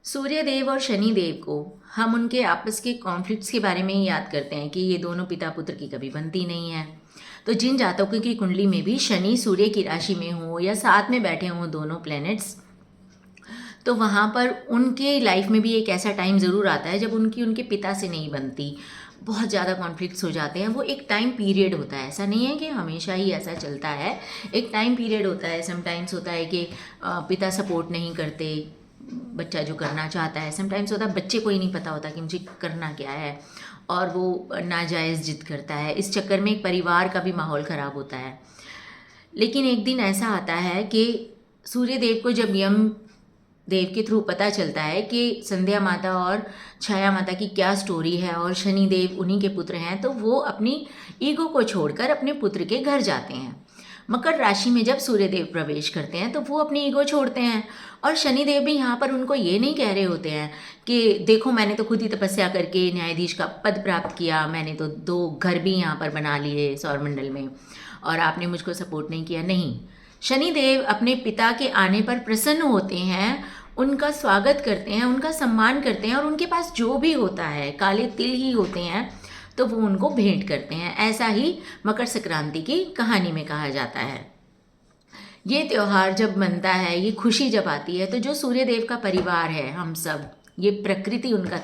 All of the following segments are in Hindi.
सूर्य देव और शनि देव को हम उनके आपस के कॉन्फ्लिक्ट्स के बारे में ही याद करते हैं कि ये दोनों पिता पुत्र की कभी बनती नहीं है। तो जिन जातकों की कुंडली में भी शनि सूर्य की राशि में हो या साथ में बैठे हों दोनों प्लैनेट्स, तो वहाँ पर उनके लाइफ में भी एक ऐसा टाइम ज़रूर आता है जब उनके पिता से नहीं बनती, बहुत ज़्यादा कॉन्फ्लिक्ट्स हो जाते हैं। वो एक टाइम पीरियड होता है, ऐसा नहीं है कि हमेशा ही ऐसा चलता है। एक टाइम पीरियड होता है, समटाइम्स होता है कि पिता सपोर्ट नहीं करते बच्चा जो करना चाहता है। समटाइम्स होता है बच्चे को ही नहीं पता होता कि मुझे करना क्या है और वो नाजायज़ जिद करता है। इस चक्कर में एक परिवार का भी माहौल ख़राब होता है। लेकिन एक दिन ऐसा आता है कि सूर्य देव को जब यम देव के थ्रू पता चलता है कि संध्या माता और छाया माता की क्या स्टोरी है और शनि देव उन्हीं के पुत्र हैं, तो वो अपनी ईगो को छोड़कर अपने पुत्र के घर जाते हैं। मकर राशि में जब सूर्य देव प्रवेश करते हैं तो वो अपनी ईगो छोड़ते हैं और शनि देव भी यहाँ पर उनको ये नहीं कह रहे होते हैं कि देखो मैंने तो खुद ही तपस्या करके न्यायाधीश का पद प्राप्त किया, मैंने तो 2 घर भी यहाँ पर बना लिए सौरमंडल में और आपने मुझको सपोर्ट नहीं किया। नहीं, शनि देव अपने पिता के आने पर प्रसन्न होते हैं, उनका स्वागत करते हैं, उनका सम्मान करते हैं और उनके पास जो भी होता है, काले तिल ही होते हैं, तो वो उनको भेंट करते हैं। ऐसा ही मकर संक्रांति की कहानी में कहा जाता है। ये त्यौहार जब मनता है, ये खुशी जब आती है, तो जो सूर्य देव का परिवार है, हम सब, ये प्रकृति उनका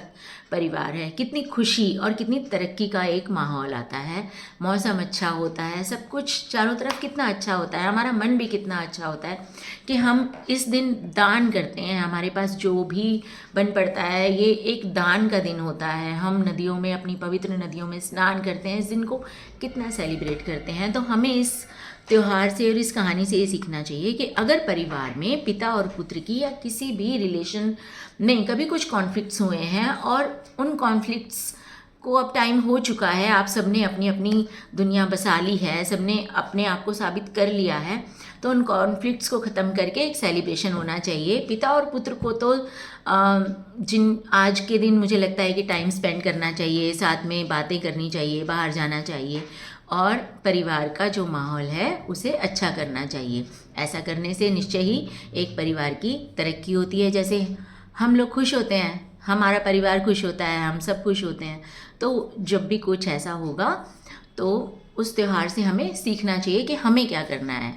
परिवार है, कितनी खुशी और कितनी तरक्की का एक माहौल आता है। मौसम अच्छा होता है, सब कुछ चारों तरफ कितना अच्छा होता है, हमारा मन भी कितना अच्छा होता है कि हम इस दिन दान करते हैं। हमारे पास जो भी बन पड़ता है, ये एक दान का दिन होता है। हम नदियों में, अपनी पवित्र नदियों में स्नान करते हैं, इस दिन को कितना सेलिब्रेट करते हैं। तो हमें इस त्यौहार से और इस कहानी से ये सीखना चाहिए कि अगर परिवार में पिता और पुत्र की या किसी भी रिलेशन में कभी कुछ कॉन्फ्लिक्ट्स हुए हैं और उन कॉन्फ्लिक्ट्स को अब टाइम हो चुका है, आप सबने अपनी अपनी दुनिया बसा ली है, सबने अपने आप को साबित कर लिया है, तो उन कॉन्फ्लिक्ट्स को ख़त्म करके एक सेलिब्रेशन होना चाहिए। पिता और पुत्र को तो जिन आज के दिन मुझे लगता है कि टाइम स्पेंड करना चाहिए, साथ में बातें करनी चाहिए, बाहर जाना चाहिए और परिवार का जो माहौल है उसे अच्छा करना चाहिए। ऐसा करने से निश्चय ही एक परिवार की तरक्की होती है। जैसे हम लोग खुश होते हैं, हमारा परिवार खुश होता है, हम सब खुश होते हैं। तो जब भी कुछ ऐसा होगा तो उस त्यौहार से हमें सीखना चाहिए कि हमें क्या करना है।